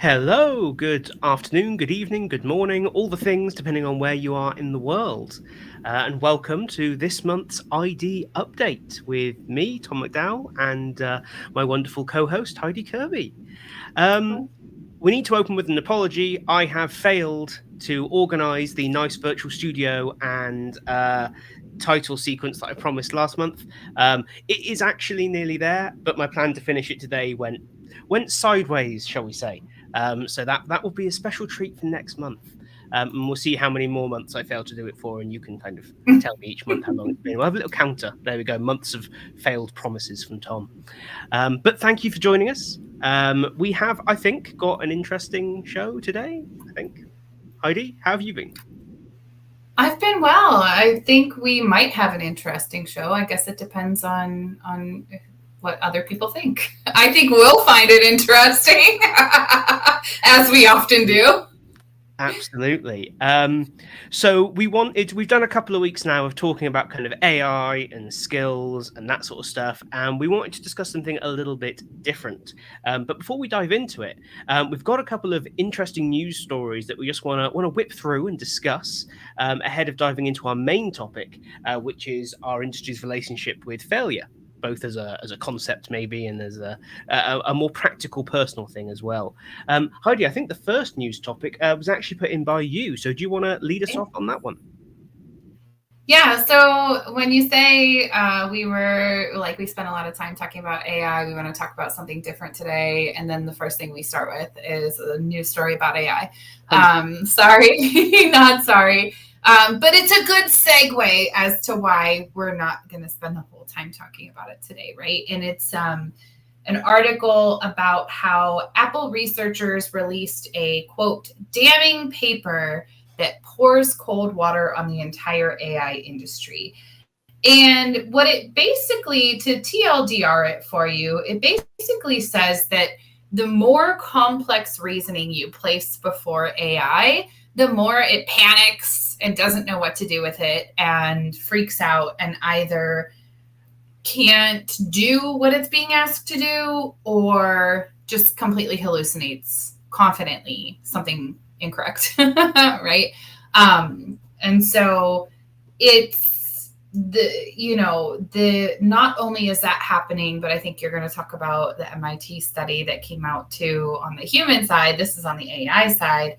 Hello, good afternoon, good evening, good morning, all the things depending on where you are in the world. And welcome to this month's ID update with me, Tom McDowall, and my wonderful co host, Heidi Kirby. We need to open with an apology. I have failed to organize the nice virtual studio and title sequence that I promised last month. It is actually nearly there, but my plan to finish it today went sideways, shall we say. So that will be a special treat for next month. And we'll see how many more months I fail to do it for, and you can kind of tell me each month how long it's been. We'll have a little counter. There we go. Months of failed promises from Tom. But thank you for joining us. We have, I think, got an interesting show today. I think. Heidi, how have you been? I've been well. I think we might have an interesting show. I guess it depends on what other people think. I think we'll find it interesting, as we often do. Absolutely. So we've done a couple of weeks now of talking about kind of AI and skills and that sort of stuff, and we wanted to discuss something a little bit different. But before we dive into it, we've got a couple of interesting news stories that we just want to whip through and discuss ahead of diving into our main topic, which is our industry's relationship with failure, both as a concept maybe and as a more practical personal thing as well. Heidi, I think the first news topic was actually put in by you. So do you want to lead us off on that one? Yeah, so when you say we spent a lot of time talking about AI, we want to talk about something different today. And then the first thing we start with is a news story about AI. Sorry, not sorry. But it's a good segue as to why we're not going to spend the whole time talking about it today, right? And it's an article about how Apple researchers released a, quote, damning paper that pours cold water on the entire AI industry. And what it basically, to TLDR it for you, it basically says that the more complex reasoning you place before AI, the more it panics and doesn't know what to do with it and freaks out and either can't do what it's being asked to do or just completely hallucinates confidently something incorrect, right? And so it's not only is that happening, but I think you're going to talk about the MIT study that came out too on the human side. This is on the AI side.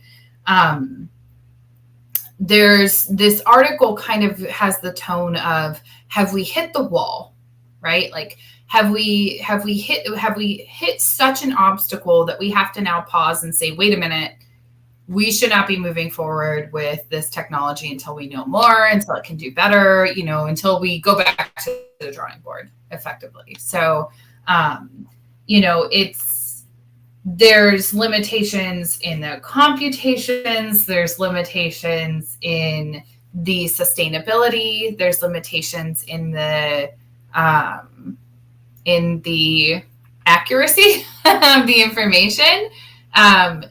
There's this article kind of has the tone of, have we hit the wall, right? Like, have we hit such an obstacle that we have to now pause and say, wait a minute, we should not be moving forward with this technology until we know more, until it can do better, until we go back to the drawing board effectively. So, there's limitations in the computations, there's limitations in the sustainability, there's limitations in the accuracy of the information.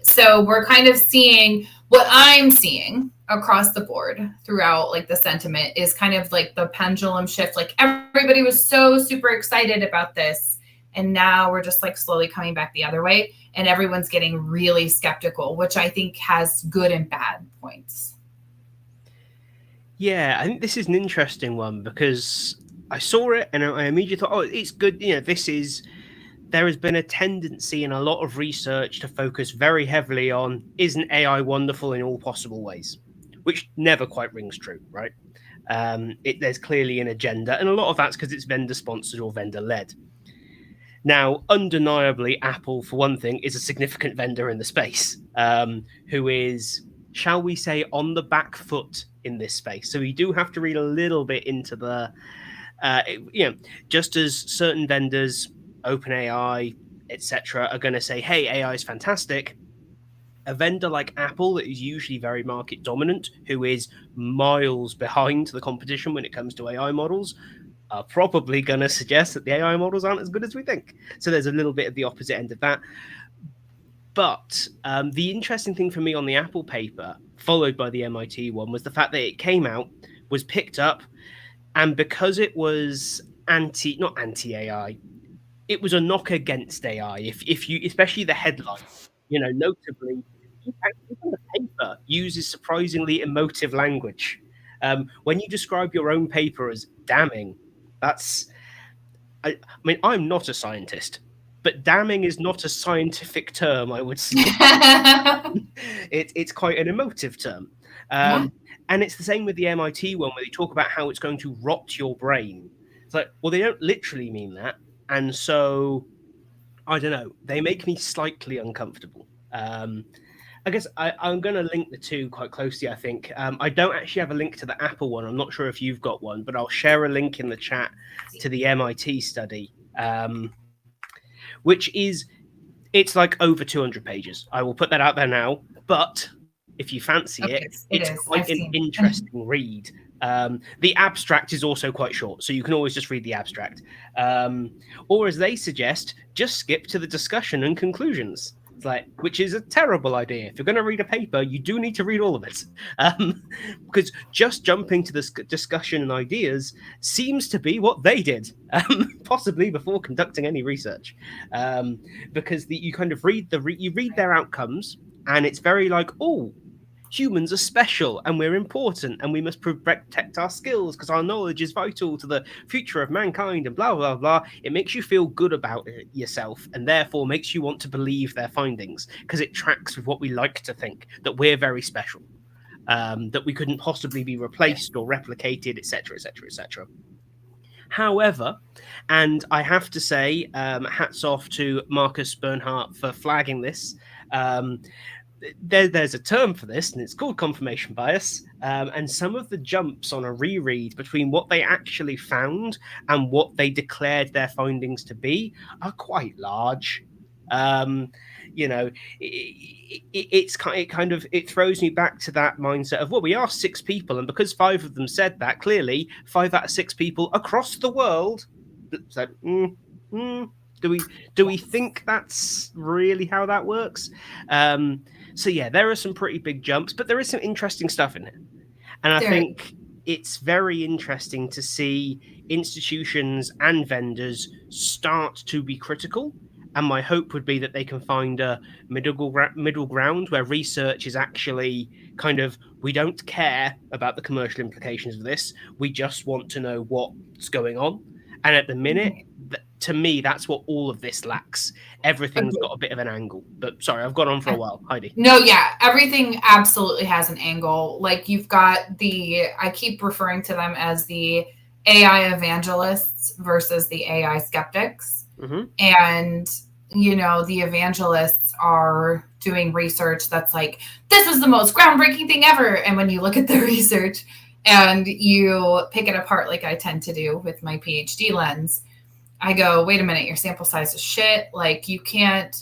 So we're kind of seeing what I'm seeing across the board throughout like the sentiment is kind of like the pendulum shift. Like everybody was so super excited about this. And now we're just like slowly coming back the other way. And everyone's getting really skeptical, which I think has good and bad points. Yeah, I think this is an interesting one because I saw it and I immediately thought, oh, it's good. There has been a tendency in a lot of research to focus very heavily on, isn't AI wonderful in all possible ways? Which never quite rings true, right? There's clearly an agenda, and a lot of that's because it's vendor-sponsored or vendor-led. Now, undeniably, Apple, for one thing, is a significant vendor in the space, who is, shall we say, on the back foot in this space. So we do have to read a little bit into the, just as certain vendors, OpenAI, etc., are going to say, hey, AI is fantastic. A vendor like Apple that is usually very market dominant, who is miles behind the competition when it comes to AI models, are probably going to suggest that the AI models aren't as good as we think. So there's a little bit of the opposite end of that. But the interesting thing for me on the Apple paper, followed by the MIT one, was the fact that it came out, was picked up, and because it was not anti-AI, it was a knock against AI. If you, especially the headline, Notably, even the paper uses surprisingly emotive language. When you describe your own paper as damning, I mean, I'm not a scientist, but damning is not a scientific term, I would suggest. It's quite an emotive term. Yeah. And it's the same with the MIT one, where they talk about how it's going to rot your brain. It's like, well, they don't literally mean that. And so, I don't know, they make me slightly uncomfortable. I guess I'm going to link the two quite closely, I think. I don't actually have a link to the Apple one. I'm not sure if you've got one, but I'll share a link in the chat to the MIT study, which it's like over 200 pages. I will put that out there now. But if you fancy it's quite an interesting read. The abstract is also quite short, so you can always just read the abstract. Or as they suggest, just skip to the discussion and conclusions. It's like, which is a terrible idea. If you're going to read a paper, you do need to read all of it. Because just jumping to the discussion and ideas seems to be what they did, possibly before conducting any research. Because you kind of read their outcomes, and it's very like, oh, humans are special and we're important and we must protect our skills because our knowledge is vital to the future of mankind and blah, blah, blah. It makes you feel good about yourself and therefore makes you want to believe their findings because it tracks with what we like to think, that we're very special, that we couldn't possibly be replaced or replicated, etc., etc., etc. However, and I have to say, hats off to Marcus Bernhardt for flagging this. There's a term for this, and it's called confirmation bias. And some of the jumps on a reread between what they actually found and what they declared their findings to be are quite large. It throws me back to that mindset of, well, we asked 6 people, and because 5 of them said that, clearly 5 out of 6 people across the world said, do we think that's really how that works? So yeah, there are some pretty big jumps, but there is some interesting stuff in it. And I think it's very interesting to see institutions and vendors start to be critical. And my hope would be that they can find a middle ground where research is actually kind of, we don't care about the commercial implications of this. We just want to know what's going on. And at the minute, to me, that's what all of this lacks. Everything's got a bit of an angle. But sorry, I've gone on for a while. Heidi. No, yeah, everything absolutely has an angle. Like you've got I keep referring to them as the AI evangelists versus the AI skeptics. Mm-hmm. And, the evangelists are doing research that's like, this was the most groundbreaking thing ever. And when you look at the research and you pick it apart, like I tend to do with my PhD lens, I go, wait a minute, your sample size is shit. Like you can't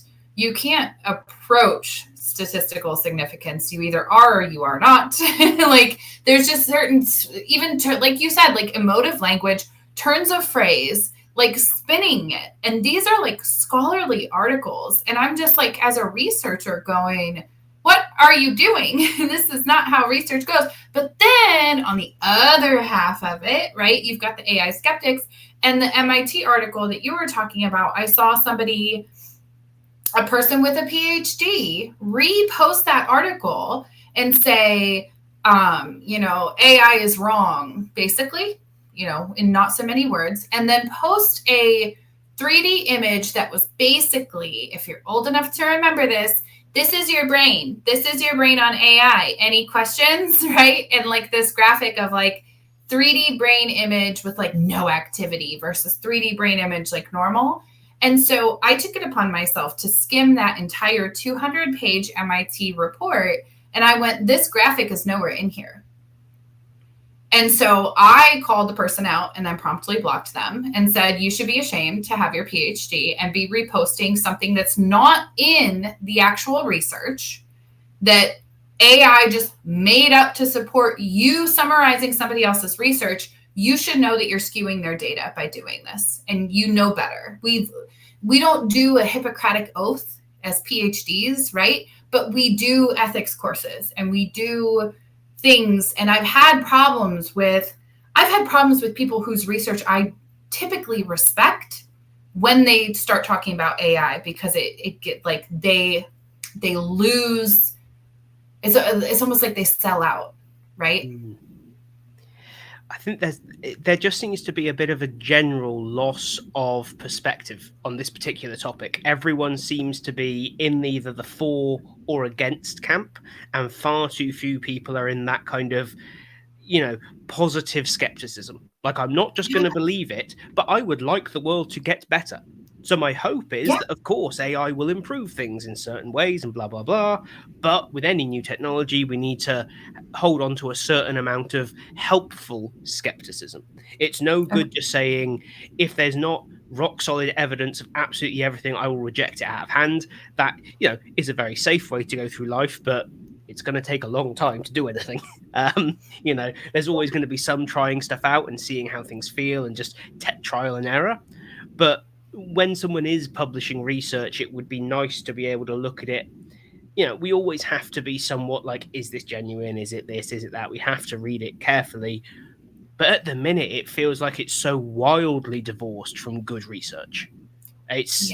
approach statistical significance. You either are or you are not. Like there's just certain, even like you said, like emotive language, turns of phrase, like spinning it. And these are like scholarly articles. And I'm just like, as a researcher going, what are you doing? This is not how research goes. But then on the other half of it, right, you've got the AI skeptics and the MIT article that you were talking about. I saw a person with a PhD repost that article and say, AI is wrong, basically, in not so many words, and then post a 3D image that was basically, if you're old enough to remember this is your brain. This is your brain on AI. Any questions, right? And like this graphic of like 3D brain image with like no activity versus 3D brain image like normal. And so I took it upon myself to skim that entire 200-page MIT report. And I went, this graphic is nowhere in here. And so I called the person out and then promptly blocked them and said, you should be ashamed to have your PhD and be reposting something that's not in the actual research that AI just made up to support you summarizing somebody else's research. You should know that you're skewing their data by doing this. And you know better. We don't do a Hippocratic oath as PhDs, right? But we do ethics courses and we do things. And I've had problems with people whose research I typically respect when they start talking about AI, because it get like they lose. It's almost like they sell out, right? I think there just seems to be a bit of a general loss of perspective on this particular topic. Everyone seems to be in either the for or against camp, and far too few people are in that kind of, positive skepticism. Like, I'm not just going to believe it, but I would like the world to get better. So my hope is that, of course, AI will improve things in certain ways and blah, blah, blah. But with any new technology, we need to hold on to a certain amount of helpful skepticism. It's no good just saying, if there's not rock solid evidence of absolutely everything, I will reject it out of hand. That, is a very safe way to go through life, but it's going to take a long time to do anything. There's always going to be some trying stuff out and seeing how things feel and just trial and error. But when someone is publishing research, it would be nice to be able to look at it. We always have to be somewhat like, is this genuine? Is it this? Is it that? We have to read it carefully. But at the minute, it feels like it's so wildly divorced from good research. It's,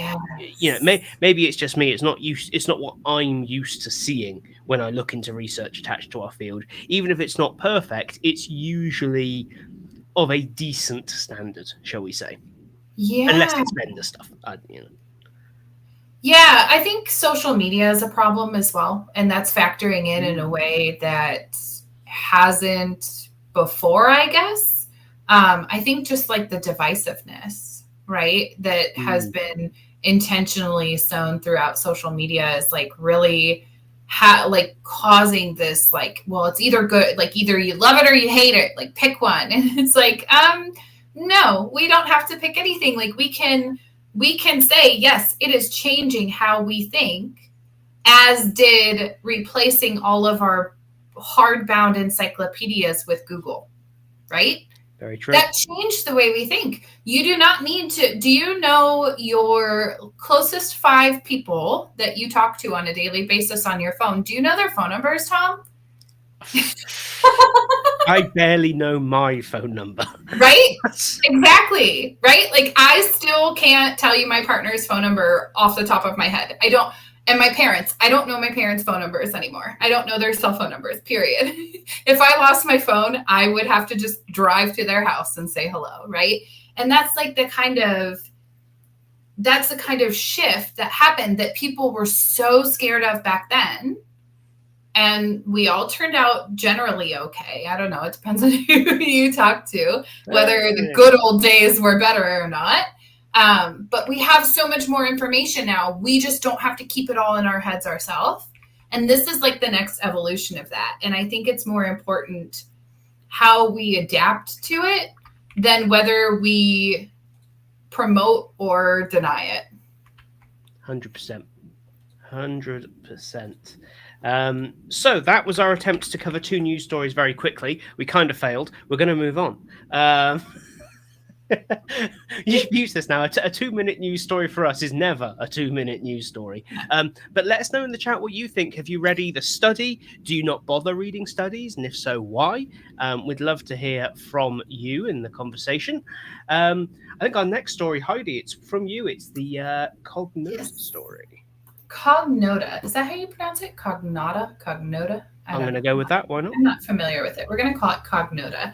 maybe it's just me. It's not what I'm used to seeing when I look into research attached to our field. Even if it's not perfect, it's usually of a decent standard, shall we say. Yeah. Unless it's vendor stuff. Yeah, I think social media is a problem as well. And that's factoring in a way that hasn't before, I guess. I think just like the divisiveness, right, that has been intentionally sown throughout social media is like really causing this, like, well, it's either good, like either you love it or you hate it, like pick one. And it's like, no, we don't have to pick anything. Like we can say, yes, it is changing how we think, as did replacing all of our hardbound encyclopedias with Google, right? Very true. That changed the way we think. You do not need to. Do you know your closest 5 people that you talk to on a daily basis on your phone? Do you know their phone numbers, Tom? I barely know my phone number. Right? Exactly. Right? Like, I still can't tell you my partner's phone number off the top of my head. I don't. And my parents, I don't know my parents' phone numbers anymore. I don't know their cell phone numbers, period. If I lost my phone, I would have to just drive to their house and say hello, right? And that's like the kind of shift that happened that people were so scared of back then. And we all turned out generally okay. I don't know. It depends on who you talk to, whether the good old days were better or not. But we have so much more information now. We just don't have to keep it all in our heads ourselves. And this is like the next evolution of that. And I think it's more important how we adapt to it than whether we promote or deny it. 100%. 100%. So that was our attempt to cover 2 news stories very quickly. We kind of failed. We're going to move on. You should use this now. A 2-minute news story for us is never a 2-minute news story. But let us know in the chat what you think. Have you read either study? Do you not bother reading studies? And if so, why? We'd love to hear from you in the conversation. I think our next story, Heidi, it's from you. It's the Cognota story. Cognota. Is that how you pronounce it? Cognota? I'm going to go with that. Why not? I'm not familiar with it. We're going to call it Cognota.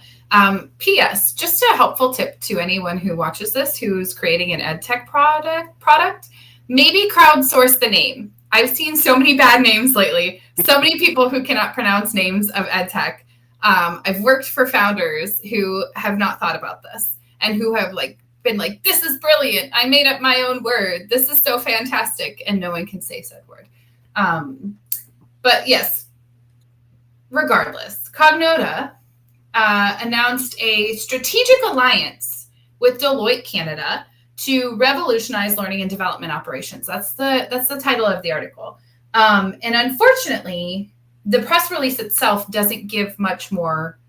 P.S. Just a helpful tip to anyone who watches this, who's creating an EdTech product, maybe crowdsource the name. I've seen so many bad names lately. So many people who cannot pronounce names of EdTech. I've worked for founders who have not thought about this and who have been like, this is brilliant. I made up my own word. This is so fantastic. And no one can say said word. But yes, regardless, Cognota announced a strategic alliance with Deloitte Canada to revolutionize learning and development operations. That's the title of the article. And unfortunately, the press release itself doesn't give much more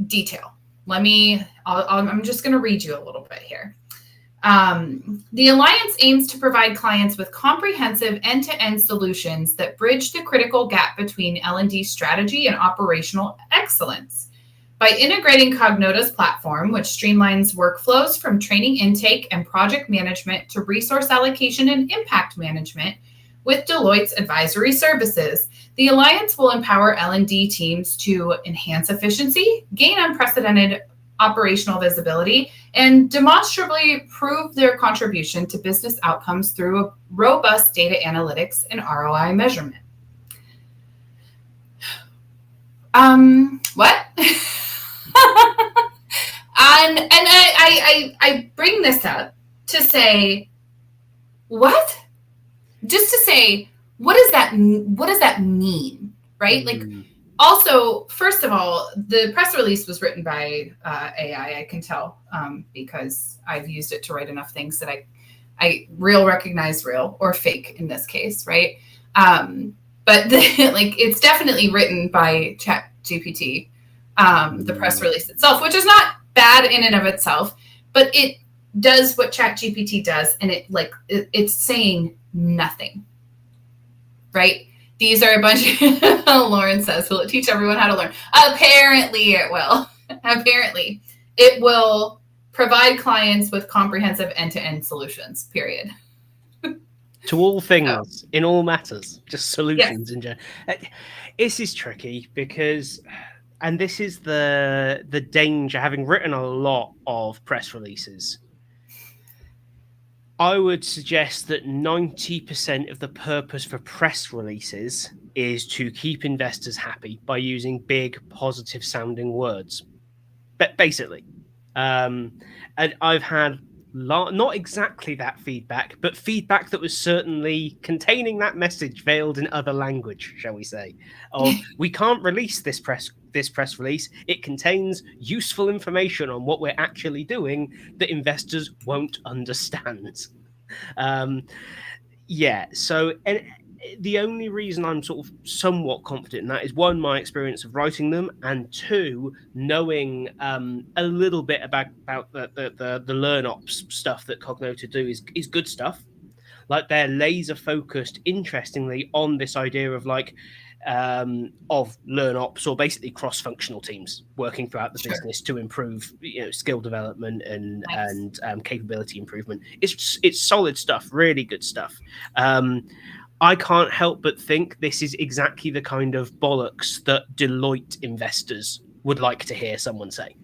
detail. I'm just going to read you a little bit here. The alliance aims to provide clients with comprehensive end-to-end solutions that bridge the critical gap between L&D strategy and operational excellence. By integrating Cognota's platform, which streamlines workflows from training intake and project management to resource allocation and impact management, with Deloitte's advisory services. The alliance will empower L&D teams to enhance efficiency, gain unprecedented operational visibility, and demonstrably prove their contribution to business outcomes through robust data analytics and ROI measurement. What? And I bring this up to say, what? Just to say, what does that mean, right? Like, also, first of all, the press release was written by AI. I can tell because I've used it to write enough things that I real recognize real or fake in this case, right? But it's definitely written by ChatGPT, the press release itself, which is not bad in and of itself, but it does what ChatGPT does, and it's saying nothing, right? These are a bunch of, Lauren says, will it teach everyone how to learn? Apparently it will. Apparently. It will provide clients with comprehensive end-to-end solutions, period. To all things, in all matters, just solutions in general. This is tricky because, and this is the danger, having written a lot of press releases, I would suggest that 90% of the purpose for press releases is to keep investors happy by using big, positive sounding words. But basically, and I've had not exactly that feedback, but feedback that was certainly containing that message veiled in other language, shall we say, of we can't release this press release. It contains useful information on what we're actually doing that investors won't understand. So the only reason I'm sort of somewhat confident in that is, one, my experience of writing them, and two, knowing a little bit about the learn ops stuff that Cognota do is good stuff. Like, they're laser focused, interestingly, on this idea of of learn ops, or basically cross-functional teams working throughout the business to improve, skill development and capability improvement. It's solid stuff, really good stuff. I can't help but think this is exactly the kind of bollocks that Deloitte investors would like to hear someone say.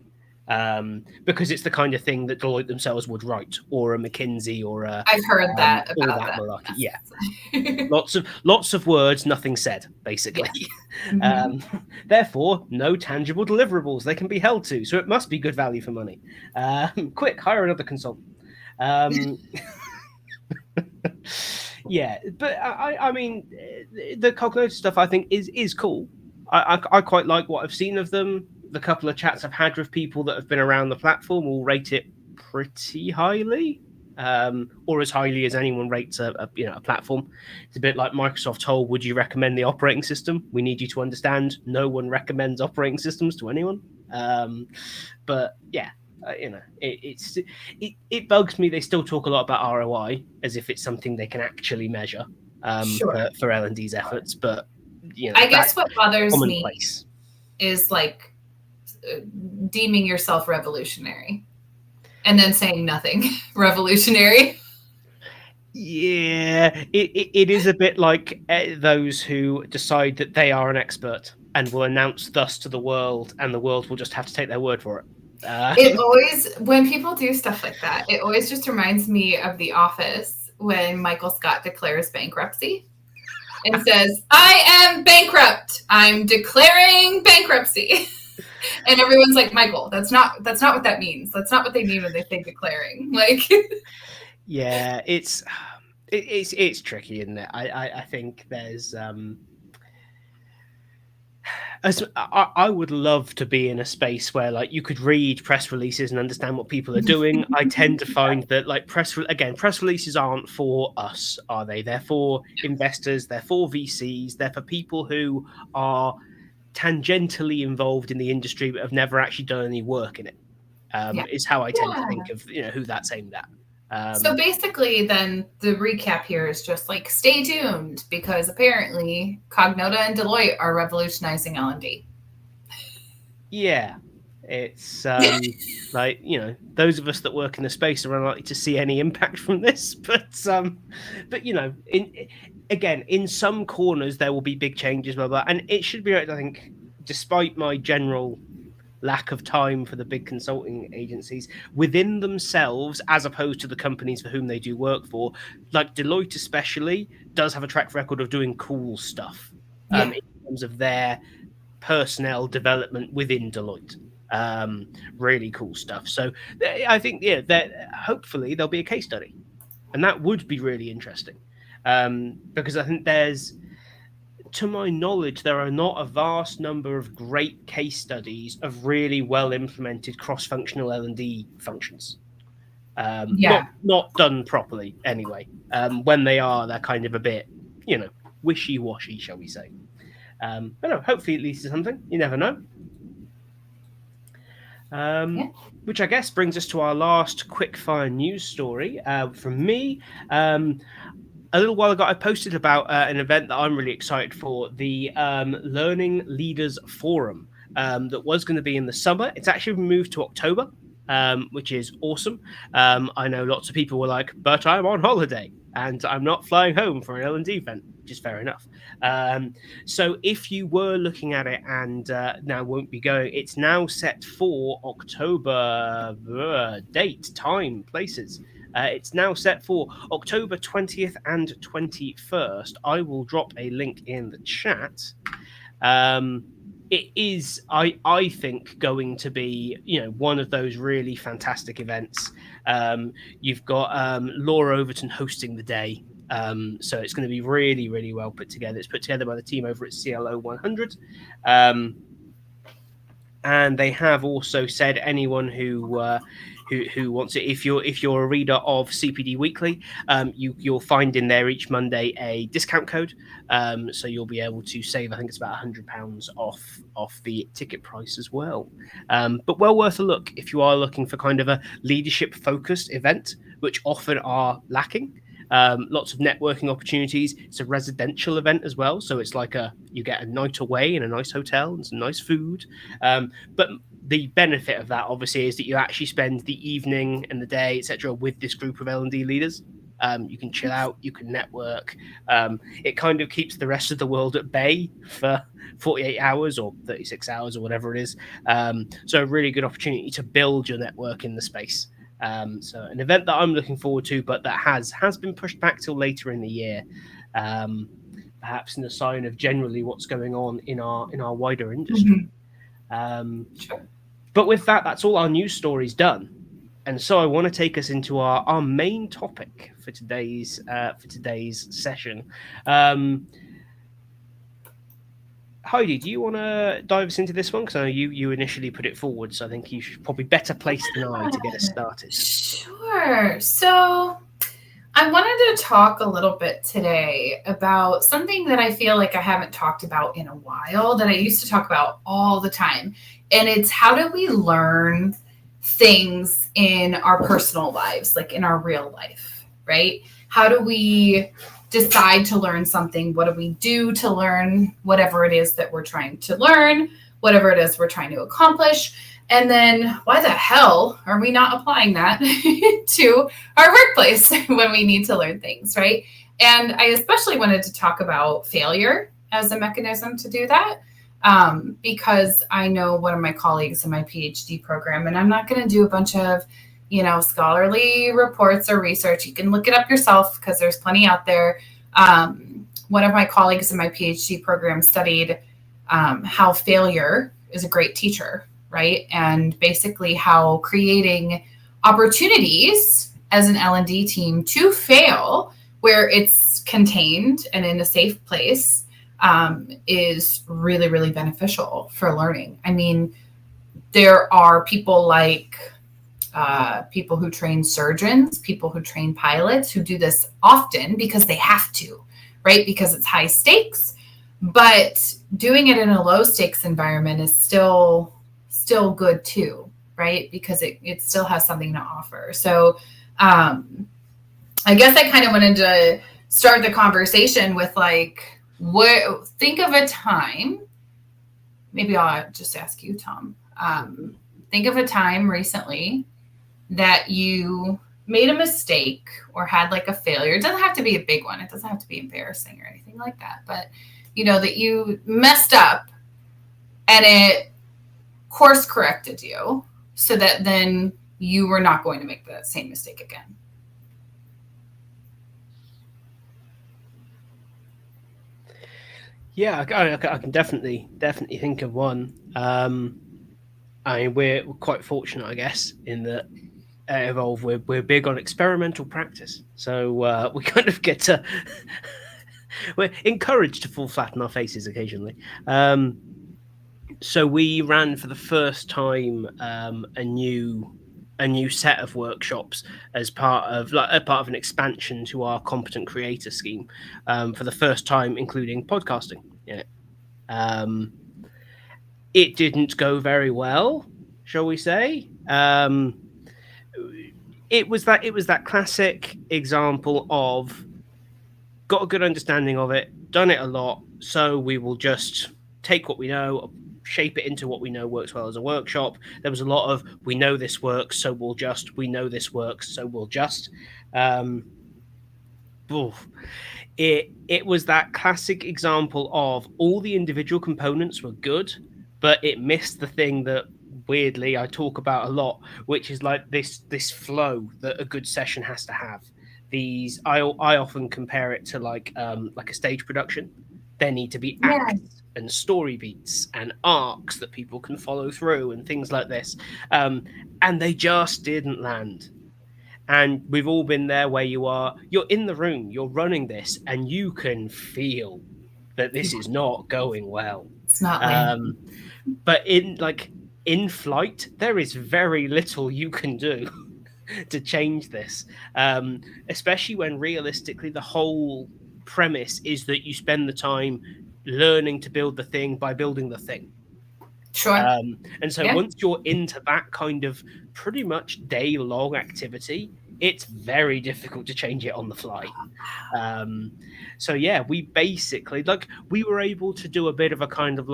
Because it's the kind of thing that Deloitte themselves would write, or a McKinsey, or a... I've heard that about that malarkey. Yeah. lots of words, nothing said, basically. Yeah. Therefore, no tangible deliverables they can be held to, so it must be good value for money. Quick, hire another consultant. Yeah, but I mean, the Cognota stuff I think is cool. I quite like what I've seen of them. The couple of chats I've had with people that have been around the platform will rate it pretty highly, or as highly as anyone rates a platform. It's a bit like Microsoft told, would you recommend the operating system? We need you to understand no one recommends operating systems to anyone. But yeah, it bugs me. They still talk a lot about ROI as if it's something they can actually measure for L&D's efforts. But I guess what bothers me is deeming yourself revolutionary and then saying nothing revolutionary. Yeah, it is a bit like those who decide that they are an expert and will announce thus to the world, and the world will just have to take their word for it. It always, when people do stuff like that, it always just reminds me of The Office when Michael Scott declares bankruptcy and says, I am bankrupt. I'm declaring bankruptcy. And everyone's like, Michael, that's not what that means. That's not what they mean when they say declaring. Yeah, it's tricky, isn't it? I think there's I would love to be in a space where you could read press releases and understand what people are doing. I tend to find that press releases aren't for us, are they? They're for investors, they're for VCs, they're for people who are tangentially involved in the industry but have never actually done any work in it. Is how I tend to think of who that's aimed at. So basically, then the recap here is just stay tuned, because apparently Cognota and Deloitte are revolutionizing L&D. Yeah, It's like, those of us that work in the space are unlikely to see any impact from this, but in some corners there will be big changes, blah blah, and it should be, I think, despite my general lack of time for the big consulting agencies within themselves, as opposed to the companies for whom they do work for, like Deloitte especially does have a track record of doing cool stuff in terms of their personnel development within Deloitte. Really cool stuff. So I think, that hopefully there'll be a case study, and that would be really interesting, because I think to my knowledge, there are not a vast number of great case studies of really well implemented cross-functional L&D functions. Not done properly anyway. When they are, they're kind of a bit, wishy-washy, shall we say. But no, hopefully it leads to something. You never know. Which I guess brings us to our last quick-fire news story from me. A little while ago, I posted about an event that I'm really excited for, the Learning Leaders Forum, that was going to be in the summer. It's actually been moved to October, which is awesome. I know lots of people were like, but I'm on holiday and I'm not flying home for an L&D event, which is fair enough. So if you were looking at it and now won't be going, it's now set for October date, time, places. It's now set for October 20th and 21st. I will drop a link in the chat. It is, I think, going to be, one of those really fantastic events. You've got Laura Overton hosting the day. So it's going to be really, really well put together. It's put together by the team over at CLO 100. And they have also said anyone who wants it, if you're a reader of CPD Weekly, you'll find in there each Monday a discount code, so you'll be able to save, I think it's about £100 off the ticket price as well. But well worth a look if you are looking for kind of a leadership focused event, which often are lacking. Lots of networking opportunities. It's a residential event as well, so it's like you get a night away in a nice hotel and some nice food. But the benefit of that, obviously, is that you actually spend the evening and the day, etc., with this group of L&D leaders. You can chill out, you can network. It kind of keeps the rest of the world at bay for 48 hours or 36 hours or whatever it is. So a really good opportunity to build your network in the space. So an event that I'm looking forward to, but that has been pushed back till later in the year, perhaps in a sign of generally what's going on in our wider industry. Sure. But with that, that's all our news stories done. And so I want to take us into our main topic for today's session. Heidi, do you want to dive us into this one? Because I know you initially put it forward, so I think you should probably better placed than I to get us started. Sure. So I wanted to talk a little bit today about something that I feel like I haven't talked about in a while, that I used to talk about all the time. And it's how do we learn things in our personal lives, like in our real life, right? How do we decide to learn something? What do we do to learn whatever it is that we're trying to learn, whatever it is we're trying to accomplish? And then why the hell are we not applying that to our workplace when we need to learn things, right? And I especially wanted to talk about failure as a mechanism to do that, because I know one of my colleagues in my PhD program, and I'm not going to do a bunch of, scholarly reports or research. You can look it up yourself because there's plenty out there. One of my colleagues in my PhD program studied how failure is a great teacher, right? And basically how creating opportunities as an L&D team to fail where it's contained and in a safe place is really, really beneficial for learning. I mean, there are people like people who train surgeons, people who train pilots who do this often because they have to, right? Because it's high stakes, but doing it in a low stakes environment is still good too, right? Because it still has something to offer. So I guess I kind of wanted to start the conversation with think of a time, maybe I'll just ask you, Tom. think of a time recently that you made a mistake or had like a failure. It doesn't have to be a big one. It doesn't have to be embarrassing or anything like that. But, you know, that you messed up and it course corrected you so that then you were not going to make the same mistake again. Yeah, I can definitely think of one. I mean, we're quite fortunate, I guess, in that at Evolve we're big on experimental practice, so we kind of get to we're encouraged to fall flat on our faces occasionally. So we ran for the first time a new set of workshops as part of an expansion to our competent creator scheme, for the first time, including podcasting. Yeah. It didn't go very well, shall we say. It was that classic example of got a good understanding of it, done it a lot, so we will just take what we know, shape it into what we know works well as a workshop. There was a lot of we know this works, so we'll just. We know this works, so we'll just. It was that classic example of all the individual components were good, but it missed the thing that weirdly I talk about a lot, which is like this flow that a good session has to have. These I often compare it to like a stage production. There need to be acts and story beats and arcs that people can follow through and things like this, and they just didn't land. And we've all been there where you're in the room, you're running this, and you can feel that this is not going well. It's not but in flight, there is very little you can do to change this, especially when realistically the whole premise is that you spend the time learning to build the thing by building the thing. Sure. And so once you're into that kind of pretty much day-long activity, it's very difficult to change it on the fly. So yeah, we basically we were able to do a bit of a kind of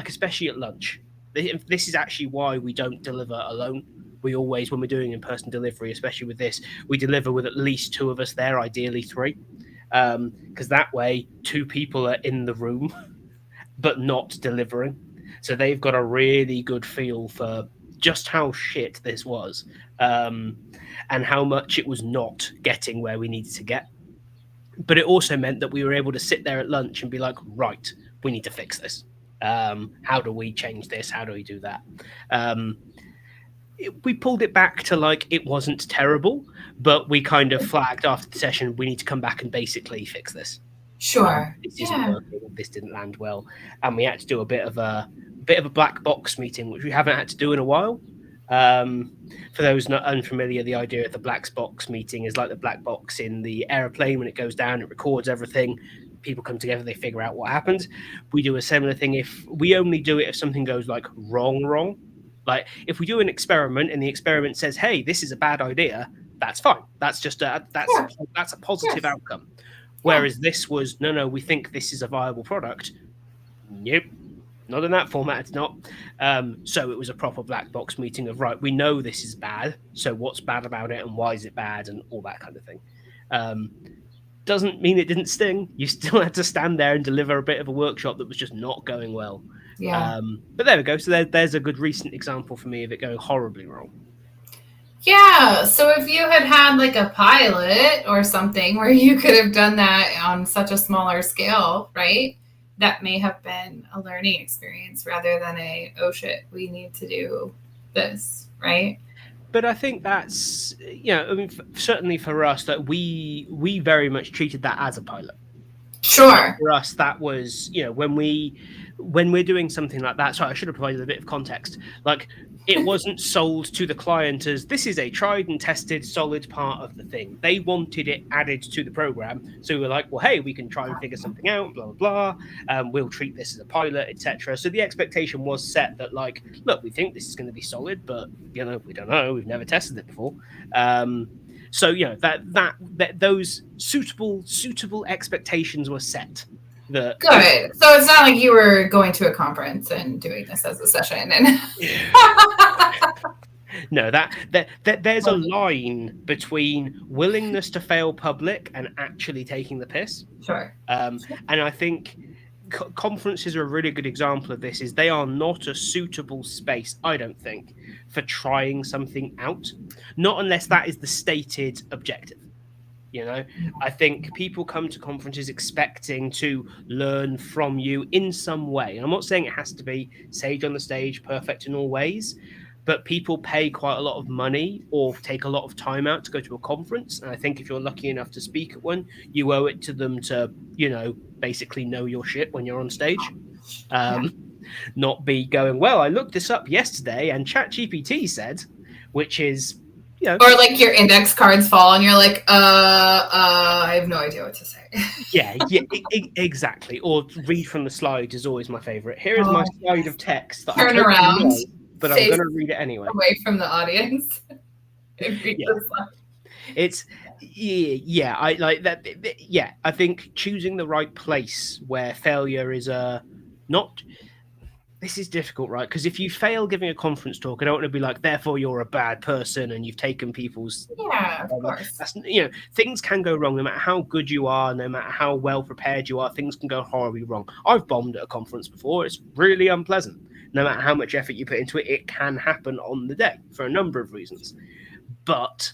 especially at lunch. This is actually why we don't deliver alone. We always, when we're doing in-person delivery, especially with this, we deliver with at least 2 of us there, ideally 3, because that way 2 people are in the room but not delivering. So they've got a really good feel for just how shit this was, and how much it was not getting where we needed to get. But it also meant that we were able to sit there at lunch and be like, right, we need to fix this. How do we change this? How do we do that? We pulled it back to it wasn't terrible, but we kind of flagged after the session, we need to come back and basically fix this. Sure. This isn't working. This didn't land well, and we had to do a bit of a black box meeting, which we haven't had to do in a while. For those not unfamiliar, the idea of the black box meeting is like the black box in the airplane. When it goes down, it records everything. People come together, they figure out what happened. We do a similar thing. If we only do it if something goes wrong. Like if we do an experiment and the experiment says, "Hey, this is a bad idea," that's fine. That's just that's a positive outcome. Whereas this was no, we think this is a viable product. Nope, not in that format. It's not. So it was a proper black box meeting of right. We know this is bad. So what's bad about it, and why is it bad, and all that kind of thing. Doesn't mean it didn't sting. You still had to stand there and deliver a bit of a workshop that was just not going well. Yeah. But there we go. So there's a good recent example for me of it going horribly wrong. Yeah. So if you had a pilot or something where you could have done that on such a smaller scale, right? That may have been a learning experience rather than oh shit, we need to do this, right? But I think that's, certainly for us, that we very much treated that as a pilot. Sure. For us, that was, when we're doing something like that. Sorry, I should have provided a bit of context. It wasn't sold to the client as this is a tried and tested solid part of the thing. They wanted it added to the program. So we were like, well, hey, we can try and figure something out, blah, blah, blah. We'll treat this as a pilot, etc. So the expectation was set that look, we think this is going to be solid, but, we don't know. We've never tested it before. So, that those suitable expectations were set. Good. So it's not like you were going to a conference and doing this as a session. And no, there's a line between willingness to fail public and actually taking the piss. Sure. And I think conferences are a really good example of this. Is they are not a suitable space, I don't think, for trying something out, not unless that is the stated objective. You know, I think people come to conferences expecting to learn from you in some way. And I'm not saying it has to be sage on the stage, perfect in all ways, but people pay quite a lot of money or take a lot of time out to go to a conference. And I think if you're lucky enough to speak at one, you owe it to them to, you know, basically know your shit when you're on stage. Not be going, well, I looked this up yesterday and ChatGPT said, which is, you know, or like your index cards fall and you're like, I have no idea what to say. yeah, exactly. Or read from the slide is always my favorite. Here is my slide of text that turn around, know, but I'm going to read it anyway. Away from the audience. It's I like that. Yeah, I think choosing the right place where failure is not. This is difficult, right? Because if you fail giving a conference talk, I don't want to be like, therefore you're a bad person and you've taken people's. Yeah, of course. That's, you know, things can go wrong no matter how good you are, no matter how well prepared you are. Things can go horribly wrong. I've bombed at a conference before. It's really unpleasant. No matter how much effort you put into it, it can happen on the day for a number of reasons. But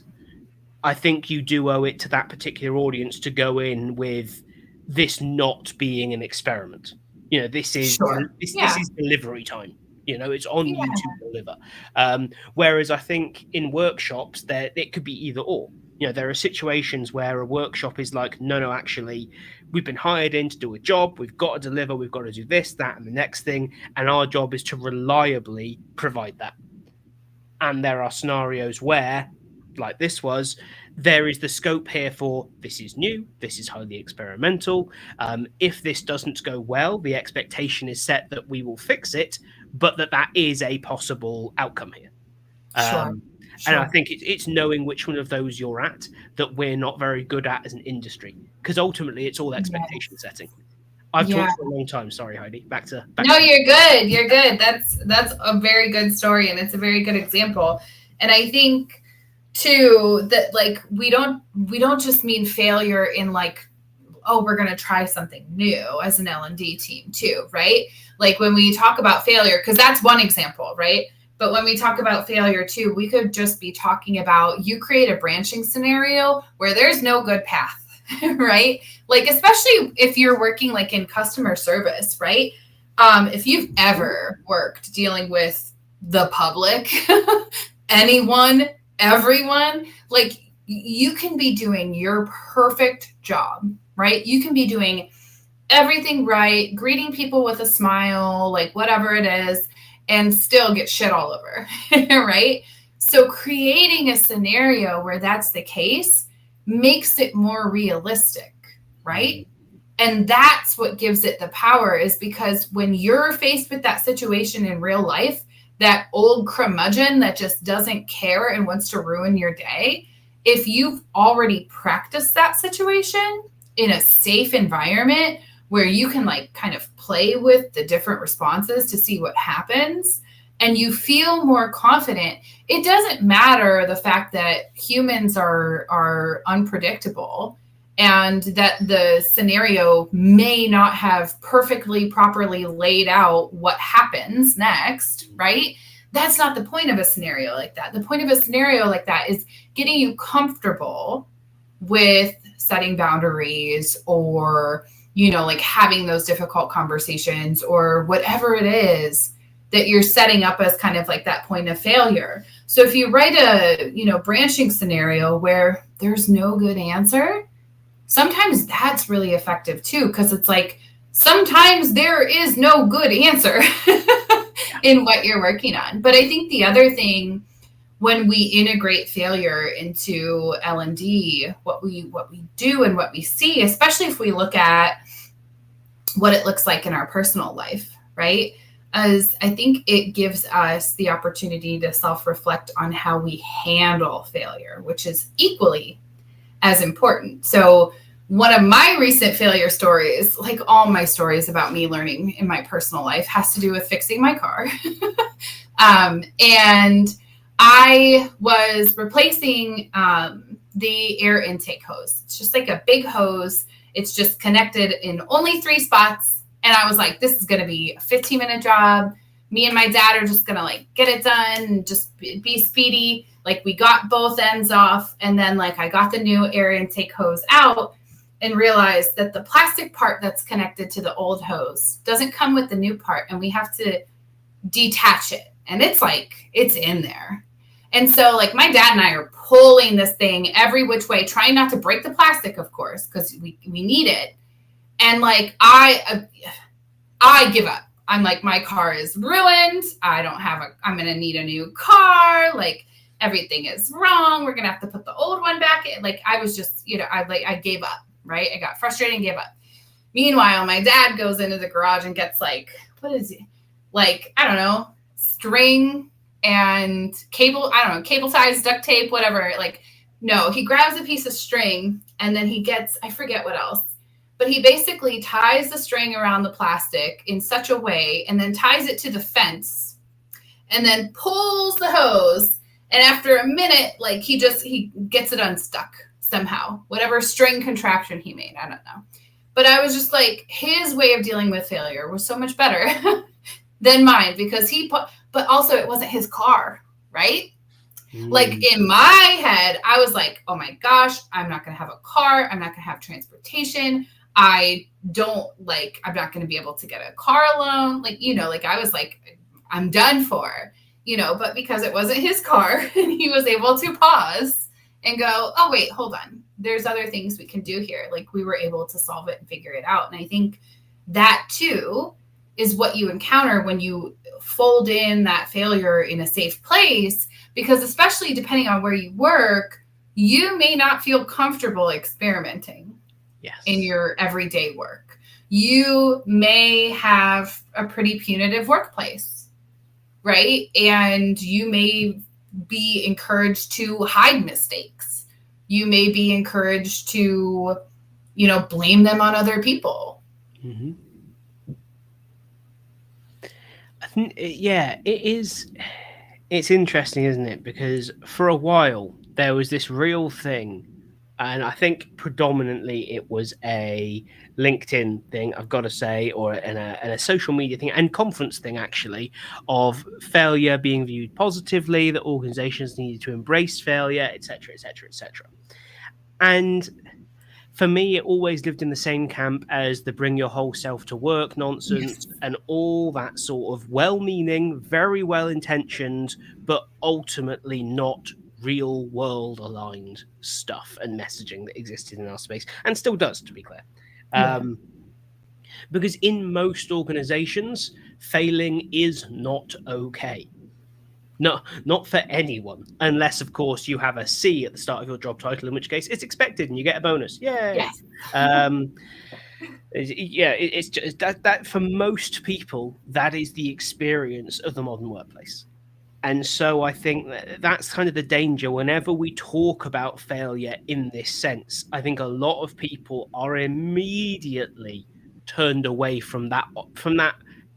I think you do owe it to that particular audience to go in with this not being an experiment. You know, this is this is delivery time. You know, it's on you to deliver. Whereas I think in workshops, it could be either or. You know, there are situations where a workshop is like, no, actually, we've been hired in to do a job. We've got to deliver. We've got to do this, that, and the next thing. And our job is to reliably provide that. And there are scenarios where, like this was, there is the scope here for this is new, this is highly experimental. If this doesn't go well, the expectation is set that we will fix it, but that is a possible outcome here. And I think it's knowing which one of those you're at that we're not very good at as an industry, because ultimately it's all expectation setting. I've talked for a long time. Sorry, Heidi. Back to you're good. You're good. That's a very good story, and it's a very good example. And I think too that like we don't just mean failure in like, oh, we're going to try something new as an L&D team too, right? Like when we talk about failure, because that's one example, right? But when we talk about failure too, we could just be talking about you create a branching scenario where there's no good path, right? Like, especially if you're working like in customer service, right? If you've ever worked dealing with the public, anyone, everyone, like you can be doing your perfect job, right? You can be doing everything right, greeting people with a smile, like whatever it is, and still get shit all over, right? So creating a scenario where that's the case makes it more realistic, right? And that's what gives it the power, is because when you're faced with that situation in real life, that old curmudgeon that just doesn't care and wants to ruin your day, if you've already practiced that situation in a safe environment where you can like kind of play with the different responses to see what happens, and you feel more confident, it doesn't matter the fact that humans are unpredictable and that the scenario may not have perfectly properly laid out what happens next, right? That's not the point of a scenario like that. The point of a scenario like that is getting you comfortable with setting boundaries, or, you know, like having those difficult conversations, or whatever it is that you're setting up as kind of like that point of failure. So if you write a, you know, branching scenario where there's no good answer, sometimes that's really effective too, because it's like sometimes there is no good answer in what you're working on. But I think the other thing, when we integrate failure into L&D, what we do and what we see, especially if we look at what it looks like in our personal life, right? As I think it gives us the opportunity to self-reflect on how we handle failure, which is equally as important. So one of my recent failure stories, like all my stories about me learning in my personal life, has to do with fixing my car. And I was replacing the air intake hose. It's just like a big hose. It's just connected in only 3 spots. And I was like, this is going to be a 15-minute job. Me and my dad are just going to like get it done and just be speedy. Like we got both ends off. And then like I got the new air intake hose out and realized that the plastic part that's connected to the old hose doesn't come with the new part. And we have to detach it. And it's like, it's in there. And so like my dad and I are pulling this thing every which way, trying not to break the plastic, of course, because we need it. And like, I give up. I'm like, my car is ruined. I'm going to need a new car. Like everything is wrong. We're going to have to put the old one back in. Like I was just, I gave up, right? I got frustrated and gave up. Meanwhile, my dad goes into the garage and gets like, what is it? Like, I don't know, string and cable, I don't know, cable ties, duct tape, whatever. Like, no, he grabs a piece of string and then he gets, I forget what else, but he basically ties the string around the plastic in such a way and then ties it to the fence and then pulls the hose. And after a minute, like he gets it unstuck somehow, whatever string contraption he made. I don't know. But I was just like, his way of dealing with failure was so much better than mine because but also it wasn't his car, right? Like in my head, I was like, oh my gosh, I'm not going to have a car. I'm not going to have transportation. I'm not going to be able to get a car loan. Like, like I was like, I'm done for, but because it wasn't his car and he was able to pause and go, oh, wait, hold on. There's other things we can do here. Like we were able to solve it and figure it out. And I think that too is what you encounter when you fold in that failure in a safe place, because especially depending on where you work, you may not feel comfortable experimenting in your everyday work. You may have a pretty punitive workplace, right? And you may be encouraged to hide mistakes. You may be encouraged to, blame them on other people. Mm-hmm. Yeah, it is. It's interesting, isn't it? Because for a while there was this real thing, and I think predominantly it was a LinkedIn thing, I've got to say, or in a social media thing and conference thing, actually, of failure being viewed positively, that organizations needed to embrace failure, etc., etc., etc. And for me, it always lived in the same camp as the bring your whole self to work nonsense and all that sort of well-meaning, very well-intentioned, but ultimately not real world aligned stuff and messaging that existed in our space and still does, to be clear. Because in most organizations, failing is not okay. No, not for anyone, unless, of course, you have a C at the start of your job title, in which case it's expected and you get a bonus. Yay! Yes. It's just that for most people, that is the experience of the modern workplace. And so I think that's kind of the danger whenever we talk about failure in this sense. I think a lot of people are immediately turned away from that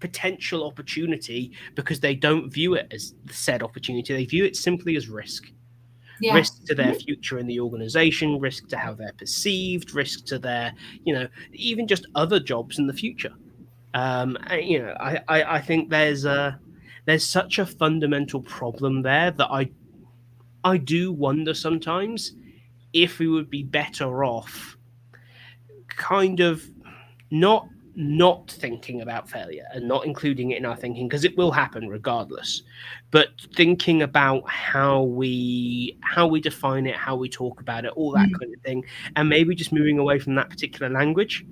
potential opportunity because they don't view it as the said opportunity. They view it simply as risk. Risk to their future in the organization, risk to how they're perceived, risk to their, even just other jobs in the future. I think there's such a fundamental problem there that I do wonder sometimes if we would be better off kind of not thinking about failure and not including it in our thinking, because it will happen regardless, but thinking about how we define it, how we talk about it, all that kind of thing, and maybe just moving away from that particular language,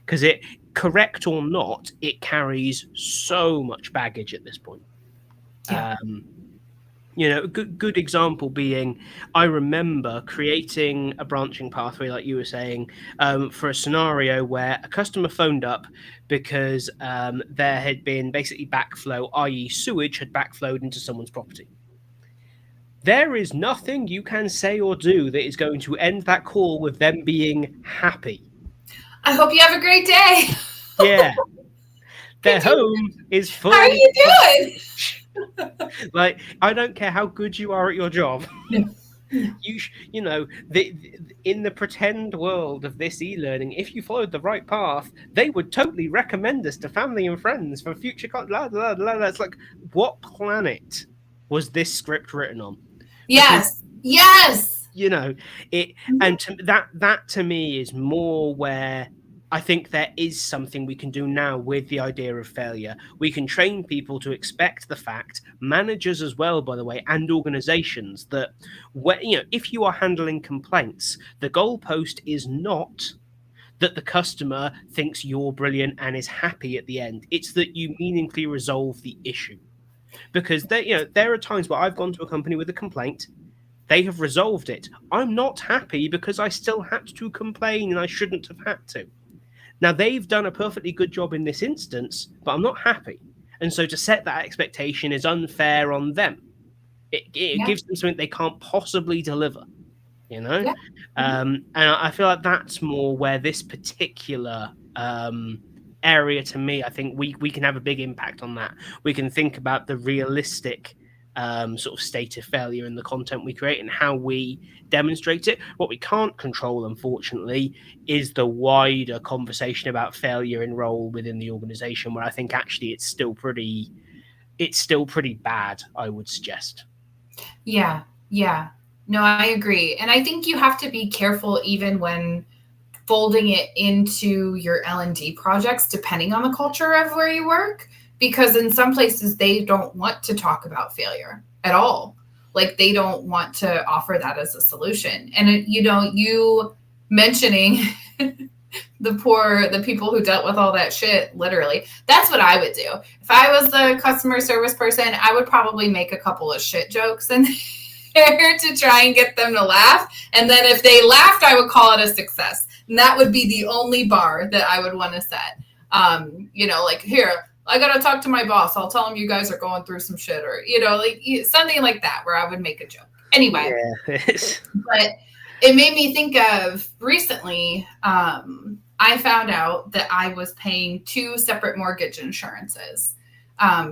because it, correct or not, it carries so much baggage at this point. A good example being, I remember creating a branching pathway, like you were saying, for a scenario where a customer phoned up because there had been basically backflow, i.e. sewage had backflowed into someone's property. there is nothing you can say or do that is going to end that call with them being happy. I hope you have a great day. Yeah. Their home is full. How are you doing? Like, I don't care how good you are at your job. You know, in the pretend world of this e-learning, if you followed the right path, they would totally recommend us to family and friends for future. It's like, what planet was this script written on? Yes. Yes. You know, and that to me is more where I think there is something we can do now with the idea of failure. We can train people to expect the fact, managers as well, by the way, and organizations, that if you are handling complaints, the goalpost is not that the customer thinks you're brilliant and is happy at the end. It's that you meaningfully resolve the issue. Because there are times where I've gone to a company with a complaint. They have resolved it. I'm not happy because I still had to complain and I shouldn't have had to. Now, they've done a perfectly good job in this instance, but I'm not happy. And so to set that expectation is unfair on them. It gives them something they can't possibly deliver, Yeah. And I feel like that's more where this particular area, to me, I think we can have a big impact on that. We can think about the realistic sort of state of failure in the content we create and how we demonstrate it. What we can't control, unfortunately, is the wider conversation about failure in role within the organization, where I think actually it's still pretty bad, I would suggest. Yeah. No, I agree. And I think you have to be careful even when folding it into your L&D projects, depending on the culture of where you work, because in some places they don't want to talk about failure at all. Like, they don't want to offer that as a solution. And you mentioning the people who dealt with all that shit, literally, that's what I would do. If I was the customer service person, I would probably make a couple of shit jokes and to try and get them to laugh. And then if they laughed, I would call it a success. And that would be the only bar that I would want to set. Like, here, I got to talk to my boss. I'll tell him you guys are going through some shit, or, something like that, where I would make a joke. Anyway, but it made me think of recently, I found out that I was paying 2 separate mortgage insurances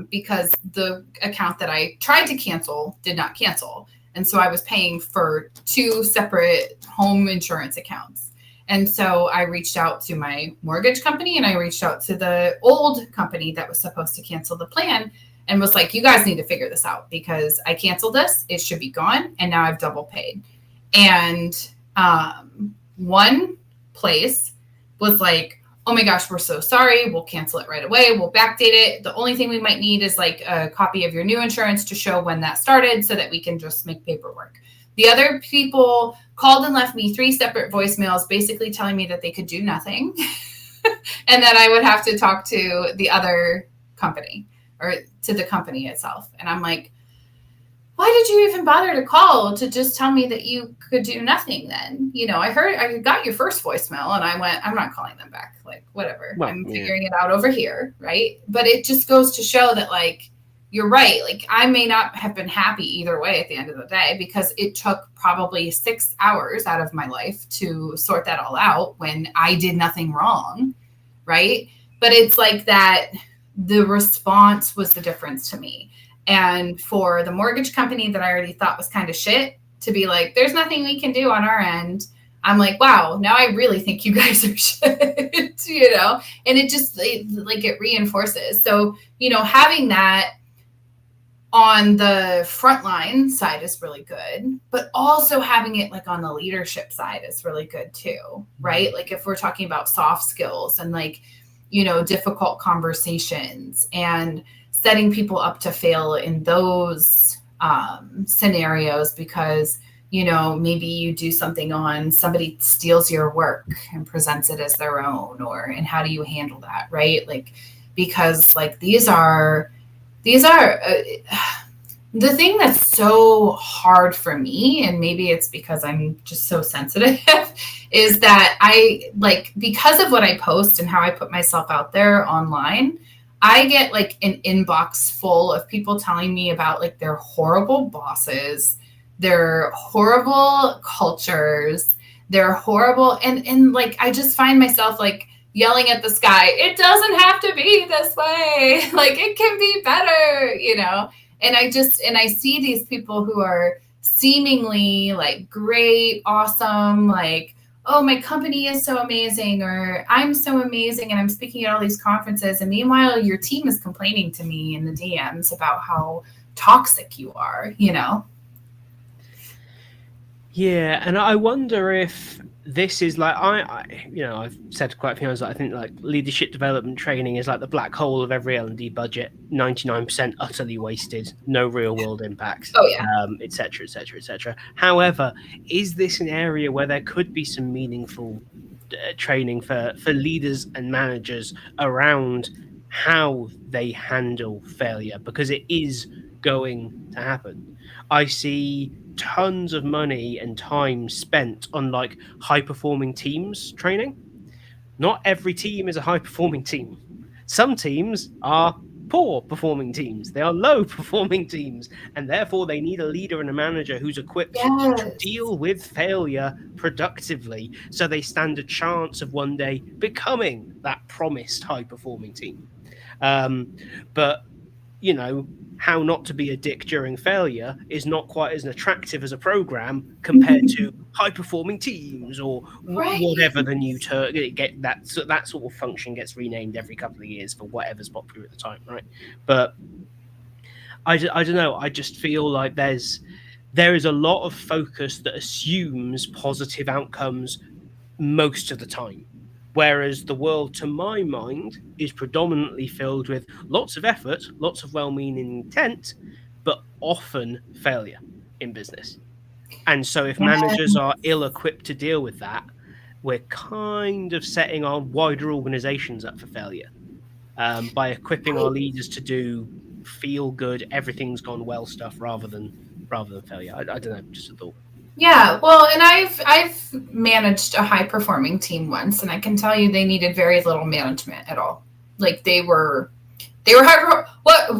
because the account that I tried to cancel did not cancel. And so I was paying for 2 separate home insurance accounts. And so I reached out to my mortgage company and I reached out to the old company that was supposed to cancel the plan and was like, you guys need to figure this out because I canceled this. It should be gone. And now I've double paid. And one place was like, oh my gosh, we're so sorry. We'll cancel it right away. We'll backdate it. The only thing we might need is like a copy of your new insurance to show when that started so that we can just make paperwork. The other people called and left me 3 separate voicemails, basically telling me that they could do nothing and that I would have to talk to the other company or to the company itself. And I'm like, why did you even bother to call to just tell me that you could do nothing then? I got your first voicemail and I went, I'm not calling them back. Like, whatever. Well, I'm figuring it out over here. Right. But it just goes to show that, like, you're right. Like, I may not have been happy either way at the end of the day because it took probably 6 hours out of my life to sort that all out when I did nothing wrong. Right. But it's like that the response was the difference to me. And for the mortgage company that I already thought was kind of shit to be like, there's nothing we can do on our end. I'm like, wow, now I really think you guys are shit, and it just it reinforces. So, having that on the frontline side is really good, but also having it like on the leadership side is really good too, right? Like, if we're talking about soft skills and difficult conversations and setting people up to fail in those scenarios because, maybe you do something on somebody steals your work and presents it as their own, and how do you handle that, right? Like, because like these are the thing that's so hard for me, and maybe it's because I'm just so sensitive, is that because of what I post and how I put myself out there online, I get like an inbox full of people telling me about like their horrible bosses, They're horrible cultures. They're horrible. And like, I just find myself like yelling at the sky, it doesn't have to be this way. Like, it can be better, you know? And I see these people who are seemingly like great, awesome, like, oh, my company is so amazing, or I'm so amazing, and I'm speaking at all these conferences. And meanwhile, your team is complaining to me in the DMs about how toxic you are, you know? Yeah, and I wonder if this is like I've said quite a few times that I think like leadership development training is like the black hole of every L&D budget, 99% utterly wasted, no real world impact, Oh, yeah. etc., etc., etc. However, is this an area where there could be some meaningful training for leaders and managers around how they handle failure, because it is going to happen. I see tons of money and time spent on like high performing teams training. Not every team is a high performing team. Some teams are poor performing teams, they are low performing teams, and therefore they need a leader and a manager who's equipped to Yes. deal with failure productively, so they stand a chance of one day becoming that promised high performing team. But you know, how not to be a dick during failure is not quite as attractive as a program compared to high performing teams, or Right. whatever the new term get. That sort of function gets renamed every couple of years for whatever's popular at the time, right? But I don't know. I just feel like there is a lot of focus that assumes positive outcomes most of the time. Whereas the world, to my mind, is predominantly filled with lots of effort, lots of well meaning intent, but often failure in business. And so, if managers are ill equipped to deal with that, we're kind of setting our wider organizations up for failure by equipping our leaders to do feel good, everything's gone well stuff rather than failure. I don't know, just a thought. Yeah, well, and I've managed a high performing team once, and I can tell you they needed very little management at all. Like, they were hard. What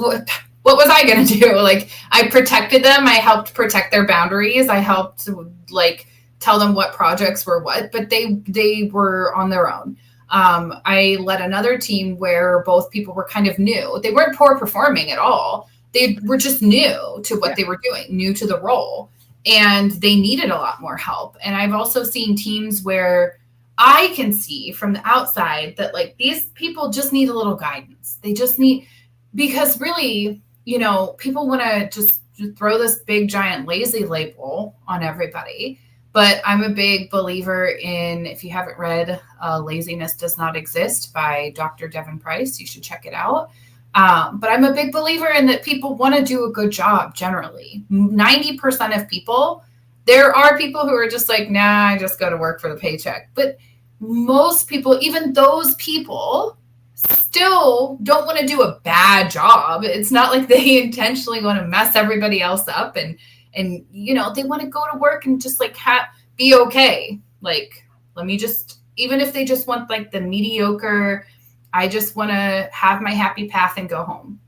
was I gonna do? Like, I protected them. I helped protect their boundaries. I helped like tell them what projects were what, but they were on their own. I led another team where both people were kind of new. They weren't poor performing at all. They were just new to what they were doing, new to the role, and they needed a lot more help. And I've also seen teams where I can see from the outside that like these people just need a little guidance. They just need, because really, you know, people want to just throw this big giant lazy label on everybody. But I'm a big believer in, if you haven't read Laziness Does Not Exist by Dr. Devin Price, you should check it out. But I'm a big believer in that people want to do a good job generally. 90% of people, there are people who are just like, nah, I just go to work for the paycheck. But most people, even those people, still don't want to do a bad job. It's not like they intentionally want to mess everybody else up, and you know, they want to go to work and just like be okay. Like, let me just, even if they just want like the mediocre, I just want to have my happy path and go home.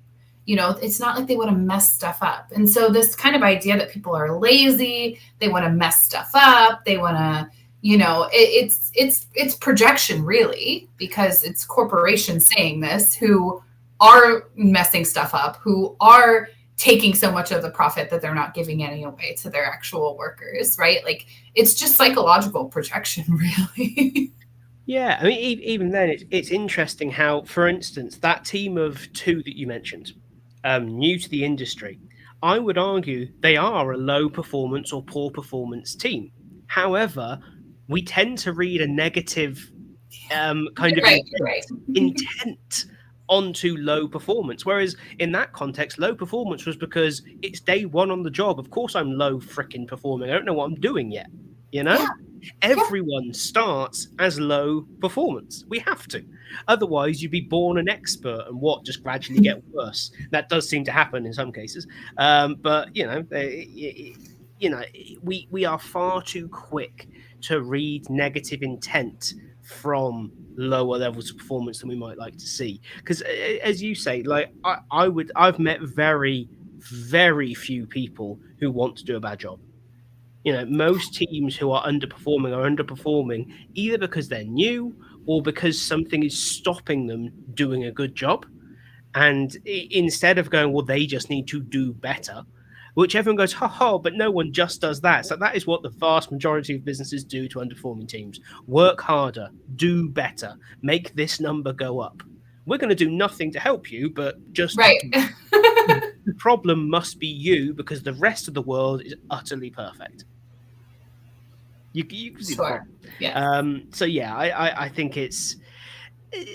You know, it's not like they want to mess stuff up. And so this kind of idea that people are lazy, they want to mess stuff up, they want to, you know, it's projection really, because it's corporations saying this who are messing stuff up, who are taking so much of the profit that they're not giving any away to their actual workers, right? Like, it's just psychological projection, really. Yeah, I mean, even then, it's interesting how, for instance, that team of two that you mentioned, new to the industry, I would argue they are a low performance or poor performance team. However, we tend to read a negative kind of Right. intent onto low performance. Whereas in that context, low performance was because it's day one on the job. Of course, I'm low freaking performing. I don't know what I'm doing yet. You know? Yeah. Everyone starts as low performance. We have to. Otherwise, you'd be born an expert and just gradually get worse. That does seem to happen in some cases. But, we are far too quick to read negative intent from lower levels of performance than we might like to see. Because as you say, like I've met very, very few people who want to do a bad job. Most teams who are underperforming either because they're new or because something is stopping them doing a good job. And instead of going, well, they just need to do better, which everyone goes, ha, but no one just does that. So that is what the vast majority of businesses do to underperforming teams. Work harder, do better, make this number go up. We're going to do nothing to help you, but just right. The problem must be you because the rest of the world is utterly perfect. You can see the problem. Yeah. I think it's,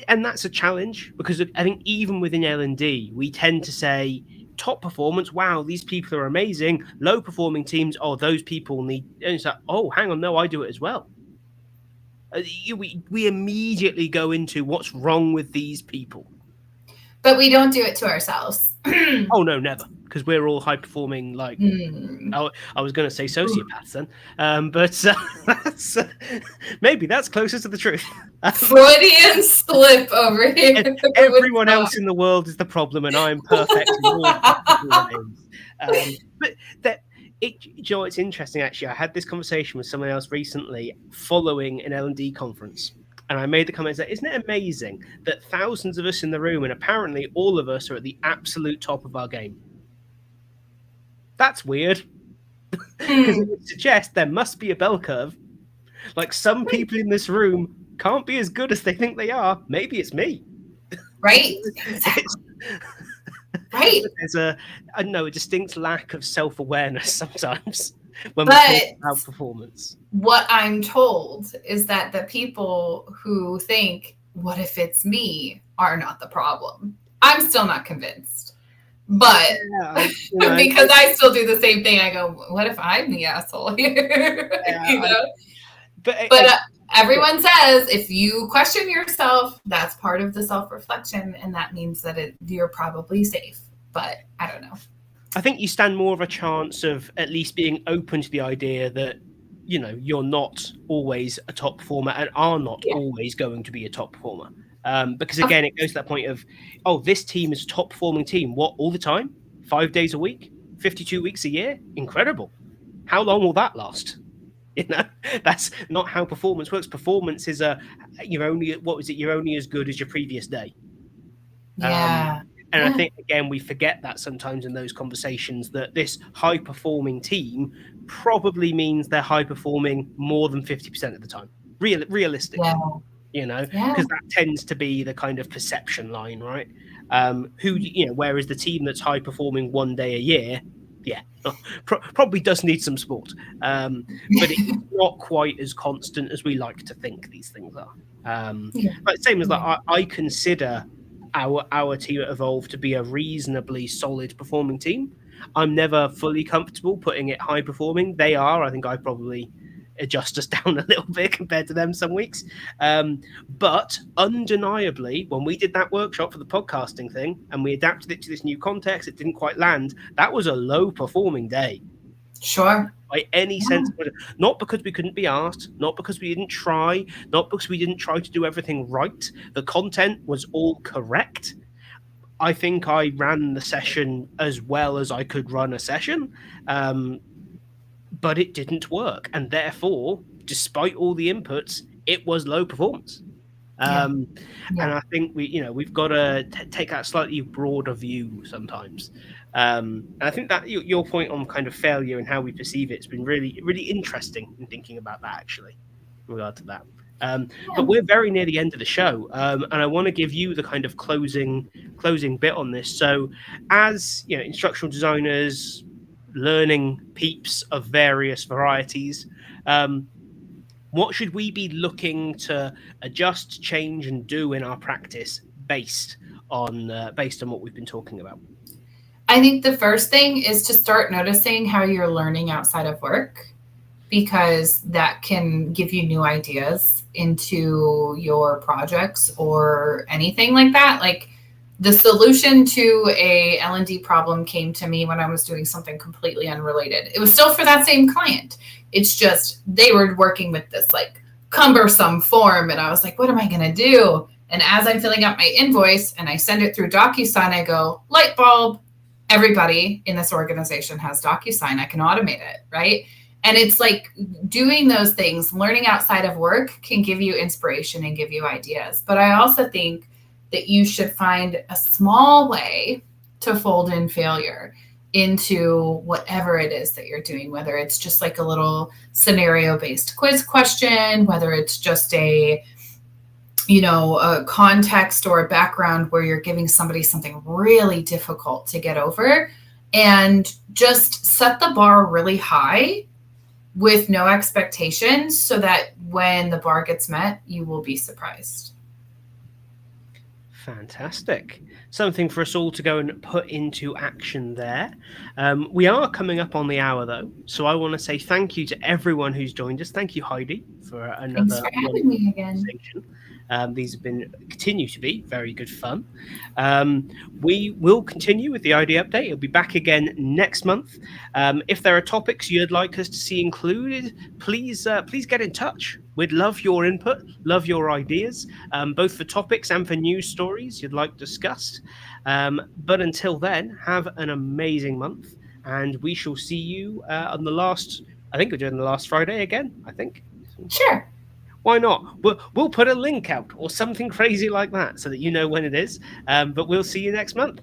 and that's a challenge because I think even within L&D, we tend to say top performance, wow, these people are amazing. Low performing teams, oh, those people need, and it's like, oh, hang on, no, I do it as well. We immediately go into what's wrong with these people. But we don't do it to ourselves. Oh, no, never. Because we're all high performing, like, I was going to say sociopaths then. But maybe that's closer to the truth. Freudian slip over here. Everyone else in the world is the problem, and I'm perfect. It's interesting, actually. I had this conversation with someone else recently following an L&D conference. And I made the comment that, isn't it amazing that thousands of us in the room, and apparently all of us are at the absolute top of our game? That's weird. Because it would suggest there must be a bell curve. Like some people in this room can't be as good as they think they are. Maybe it's me. Right? Right. There's a distinct lack of self-awareness sometimes when we talk about performance. What I'm told is that the people who think, what if it's me, are not the problem. I'm still not convinced. But because I still do the same thing, I go, what if I'm the asshole here? But everyone says if you question yourself, that's part of the self-reflection, and that means that you're probably safe. But I don't know. I think you stand more of a chance of at least being open to the idea that, you're not always a top performer and are not always going to be a top performer. Because again, it goes to that point of, oh, this team is a top performing team. What, all the time? 5 days a week? 52 weeks a year? Incredible. How long will that last? That's not how performance works. Performance is you're only as good as your previous day. Yeah. And I think, again, we forget that sometimes in those conversations, that this high-performing team probably means they're high-performing more than 50% of the time, realistically, because that tends to be the kind of perception line, right? Whereas the team that's high-performing 1 day a year, probably does need some sport, but it's not quite as constant as we like to think these things are. But same as that, I consider our team at Evolve to be a reasonably solid performing team. I'm never fully comfortable putting it high performing. They are. I think I probably adjust us down a little bit compared to them some weeks. But undeniably, when we did that workshop for the podcasting thing and we adapted it to this new context, it didn't quite land. That was a low performing day. Sure. By any sense, not because we couldn't be asked, not because we didn't try, not because we didn't try to do everything right. The content was all correct. I think I ran the session as well as I could run a session, but it didn't work. And therefore, despite all the inputs, it was low performance. And I think we've got to take that slightly broader view sometimes. And I think that your point on kind of failure and how we perceive it's been really, really interesting in thinking about that, actually, in regard to that. But we're very near the end of the show, and I want to give you the kind of closing bit on this. So, as instructional designers, learning peeps of various varieties, what should we be looking to adjust, change, and do in our practice based on what we've been talking about? I think the first thing is to start noticing how you're learning outside of work, because that can give you new ideas into your projects or anything like that. Like the solution to a L&D problem came to me when I was doing something completely unrelated. It was still for that same client. It's just they were working with this like cumbersome form, and I was like, what am I going to do? And as I'm filling out my invoice and I send it through DocuSign, I go, light bulb. Everybody in this organization has DocuSign. I can automate it, right? And it's like doing those things, learning outside of work can give you inspiration and give you ideas. But I also think that you should find a small way to fold in failure into whatever it is that you're doing, whether it's just like a little scenario based quiz question, whether it's just a context or a background where you're giving somebody something really difficult to get over, and just set the bar really high with no expectations so that when the bar gets met, you will be surprised. Fantastic. Something for us all to go and put into action there. We are coming up on the hour, though, so I want to say thank you to everyone who's joined us. Thank you, Heidi, for another Thanks for having me again. conversation. These have continue to be very good fun. We will continue with the idea update. It'll be back again next month. If there are topics you'd like us to see included, please get in touch. We'd love your input, love your ideas, both for topics and for news stories you'd like discussed. But until then, have an amazing month, and we shall see you on the last. I think we're doing the last Friday again. I think. Sure. Why not? We'll put a link out or something crazy like that so that you know when it is. But we'll see you next month.